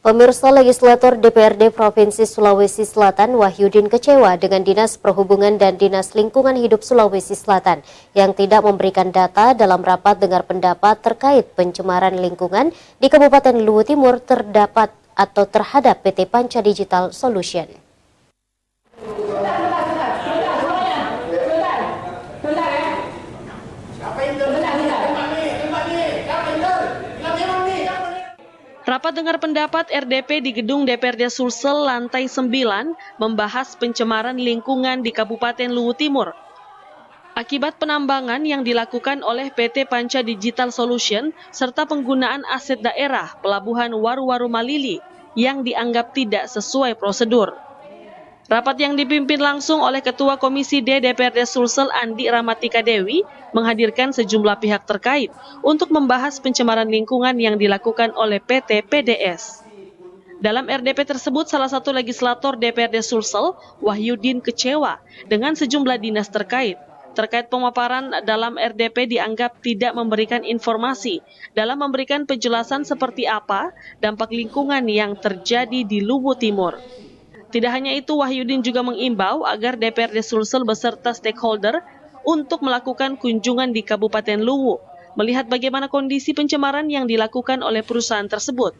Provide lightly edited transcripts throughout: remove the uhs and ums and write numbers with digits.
Pemirsa, legislator DPRD Provinsi Sulawesi Selatan Wahyudin kecewa dengan Dinas Perhubungan dan Dinas Lingkungan Hidup Sulawesi Selatan yang tidak memberikan data dalam rapat dengar pendapat terkait pencemaran lingkungan di Kabupaten Luwu Timur terhadap PT Panca Digital Solution. Rapat dengar pendapat RDP di gedung DPRD Sulsel lantai 9 membahas pencemaran lingkungan di Kabupaten Luwu Timur. Akibat penambangan yang dilakukan oleh PT Panca Digital Solution serta penggunaan aset daerah Pelabuhan Waru-Waru Malili yang dianggap tidak sesuai prosedur. Rapat yang dipimpin langsung oleh Ketua Komisi D DPRD Sulsel Andi Ramatika Dewi menghadirkan sejumlah pihak terkait untuk membahas pencemaran lingkungan yang dilakukan oleh PT PDS. Dalam RDP tersebut, salah satu legislator DPRD Sulsel, Wahyudin, kecewa dengan sejumlah dinas terkait pemaparan dalam RDP dianggap tidak memberikan informasi dalam memberikan penjelasan seperti apa dampak lingkungan yang terjadi di Luwu Timur. Tidak hanya itu, Wahyudin juga mengimbau agar DPRD Sulsel beserta stakeholder untuk melakukan kunjungan di Kabupaten Luwu, melihat bagaimana kondisi pencemaran yang dilakukan oleh perusahaan tersebut.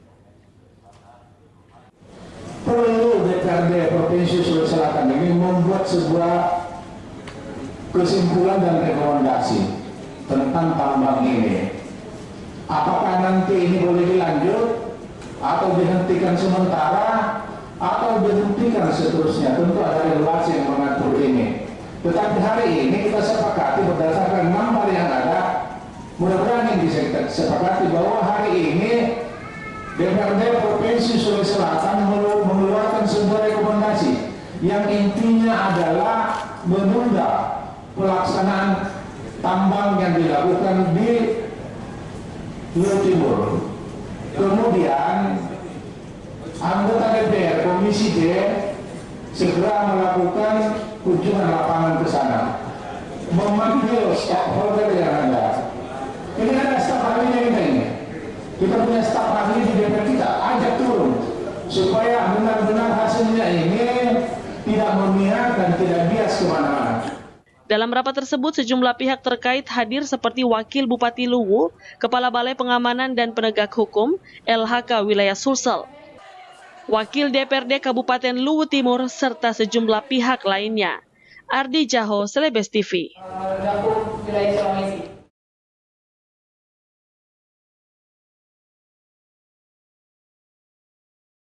Perlu DPRD Provinsi Sulawesi Selatan ini membuat sebuah kesimpulan dan rekomendasi tentang tambang ini. Apakah nanti ini boleh dilanjut atau dihentikan sementara atau dihentikan seterusnya, tentu ada regulasi yang mengatur ini. Tetapi hari ini kita sepakati berdasarkan 6 hal yang ada, mudah-mudahan yang bisa kita sepakati bahwa hari ini DPRD Provinsi Sulawesi Selatan mengeluarkan sebuah rekomendasi yang intinya adalah menunda pelaksanaan tambang yang dilakukan di Luwu Timur. Kemudian anggota DPR Komisi D segera melakukan kunjungan lapangan ke sana, memanggil stakeholder yang ada. Ini ada staf ahlinya ini. Kita punya staf ahli di DPR kita, ajak turun supaya benar-benar hasilnya ini tidak memihak dan tidak bias kemana-mana. Dalam rapat tersebut, sejumlah pihak terkait hadir seperti Wakil Bupati Luwu, Kepala Balai Pengamanan dan Penegak Hukum, LHK Wilayah Sulsel, Wakil DPRD Kabupaten Luwu Timur, serta sejumlah pihak lainnya. Ardi Jaho, Celebes TV.